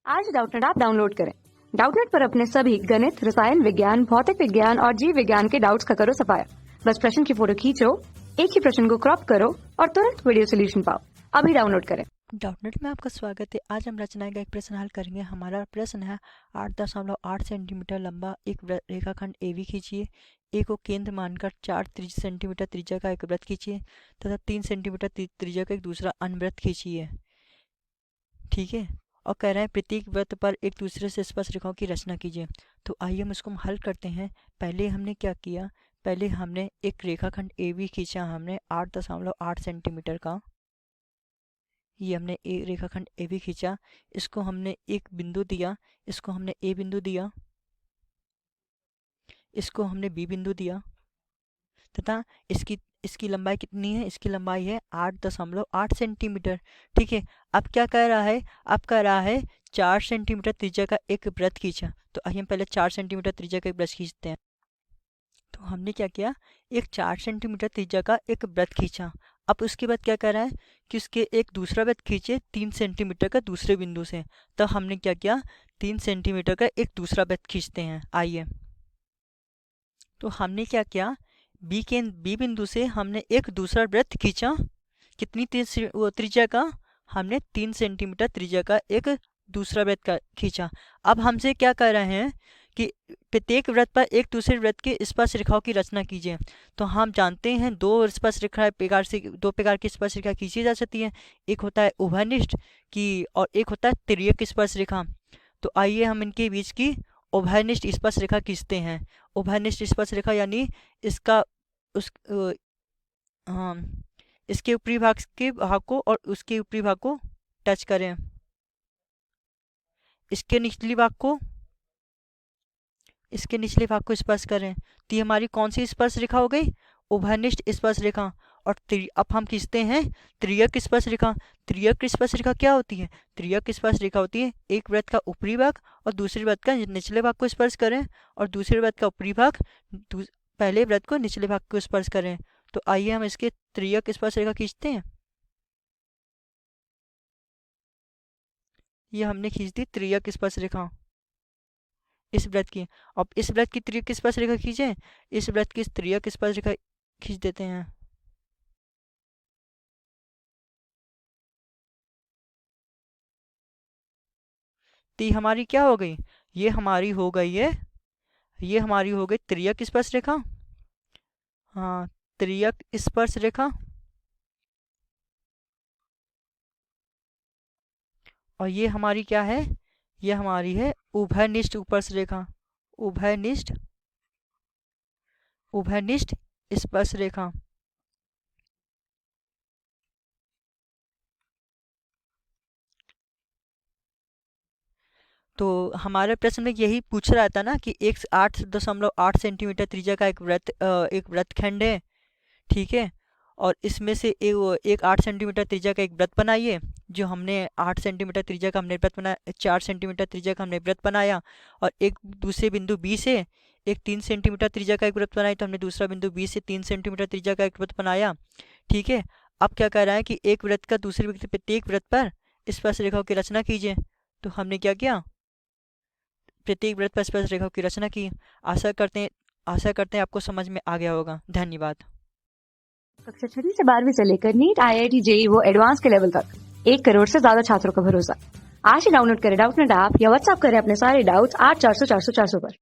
आज Doubtnut app download करें। Doubtnut पर अपने सभी गणित, रसायन विज्ञान, भौतिक विज्ञान और जीव विज्ञान के डाउट्स का करो सफाया। बस प्रश्न की फोटो खींचो, एक ही प्रश्न को क्रॉप करो और तुरंत वीडियो सोल्यूशन पाओ। अभी डाउनलोड करें। डाउटनेट में आपका स्वागत है। आज हम रचनाएं का एक प्रश्न हल करेंगे। हमारा प्रश्न है 8.8 सेंटीमीटर लंबा एक रेखाखंड AB खींचिए। ए को केंद्र मानकर 4 सेंटीमीटर त्रिज्या का एक वृत्त खींचिए तथा 3 सेंटीमीटर त्रिज्या का एक दूसरा अन्वृत्त खींचिए। ठीक है, और कह रहे हैं प्रत्येक वृत्त पर एक दूसरे से स्पर्श रेखाओं की रचना कीजिए। तो आइए हम इसको हल करते हैं। पहले हमने क्या किया, पहले हमने एक रेखाखंड AB खींचा, हमने 8.8 सेंटीमीटर का। ये हमने एक रेखाखंड AB खींचा, इसको हमने एक बिंदु दिया, इसको हमने A बिंदु दिया, इसको हमने B बिंदु दिया तथा इसकी लंबाई कितनी है, इसकी लंबाई है 8.8 सेंटीमीटर। ठीक है, अब क्या कह रहा है, अब कह रहा है 4 सेंटीमीटर त्रिज्या का एक वृत्त खींचा। तो आइए हम पहले 4 सेंटीमीटर त्रिज्या का एक वृत्त खींचते हैं। तो हमने क्या किया, एक 4 सेंटीमीटर त्रिज्या का एक वृत्त खींचा। अब उसके बाद क्या कह रहा है कि उसके एक दूसरा वृत्त खींचे 3 सेंटीमीटर का दूसरे बिंदु से। तो हमने क्या किया, 3 सेंटीमीटर का एक दूसरा वृत्त खींचते हैं। आइए, तो हमने क्या किया, बी बिंदु से हमने एक दूसरा वृत्त खींचा। कितनी त्रिज्या का, हमने 3 सेंटीमीटर त्रिज्या का एक दूसरा वृत्त का खींचा। अब हमसे क्या कह रहे हैं कि प्रत्येक वृत्त पर एक दूसरे वृत्त के स्पर्श रेखाओं की रचना कीजिए। तो हम जानते हैं दो प्रकार की स्पर्श रेखा खींची जा सकती है। एक होता है उभयनिष्ठ की और एक होता है तिर्यक स्पर्श रेखा। तो आइए हम इनके बीच की उभयनिष्ठ स्पर्श रेखा खींचते हैं। उभयनिष्ठ स्पर्श रेखा यानी इसका इसके ऊपरी भाग को और उसके ऊपरी भाग को टच करें, इसके निचली भाग को स्पर्श करें। तो ये हमारी कौन सी स्पर्श रेखा हो गई, उभयनिष्ठ स्पर्श रेखा। और अब हम खींचते हैं त्रियक स्पर्श रेखा। त्रियक स्पर्श रेखा क्या होती है, त्रियक स्पर्श रेखा होती है एक वृत्त का ऊपरी भाग और दूसरे वृत्त का निचले भाग को स्पर्श करें और दूसरे वृत्त का ऊपरी भाग पहले वृत्त को निचले भाग को स्पर्श करें। तो आइए हम इसके त्रियक स्पर्श रेखा खींचते हैं। ये हमने खींच दी त्रियक स्पर्श रेखा इस वृत्त की। अब इस वृत्त की त्रियक स्पर्श रेखा खींचे, इस वृत्त की त्रियक स्पर्श रेखा खींच देते हैं। तो हमारी क्या हो गई, ये हमारी हो गई है, ये हमारी हो गई त्रियक स्पर्श रेखा। हाँ, त्रियक स्पर्श रेखा। और ये हमारी क्या है, ये हमारी है उभयनिष्ठ स्पर्श रेखा। उभयनिष्ठ स्पर्श रेखा। तो हमारे प्रश्न में यही पूछ रहा था ना कि 8.8 सेंटीमीटर त्रिज्या का एक वृत्तखंड है। ठीक है, और इसमें से एक 8 सेंटीमीटर त्रिज्या का एक वृत्त बनाइए। जो हमने 8 सेंटीमीटर त्रिज्या का हमने वृत्त बनाया, 4 सेंटीमीटर त्रिज्या का हमने वृत्त बनाया और एक दूसरे बिंदु बी से एक 3 सेंटीमीटर त्रिज्या का एक वृत्त बनाया। तो हमने दूसरा बिंदु बी से 3 सेंटीमीटर त्रिज्या का एक वृत्त बनाया। ठीक है, अब क्या कह रहा है कि एक वृत्त का दूसरे प्रत्येक वृत्त पर स्पर्श रेखाओं की रचना कीजिए। तो हमने क्या किया, प्रत्येक वृत्त पर स्पर्श रेखाओं की रचना की। आशा करते हैं आपको समझ में आ गया होगा। धन्यवाद। कक्षा 6 से 12वीं से लेकर नीट, IIT, JEE वो एडवांस के लेवल तक 1 करोड़ से ज्यादा छात्रों का भरोसा। आज ही डाउनलोड करें डाउटनेट ऐप या व्हाट्सएप करें अपने सारे डाउट्स 8400 400 400 पर।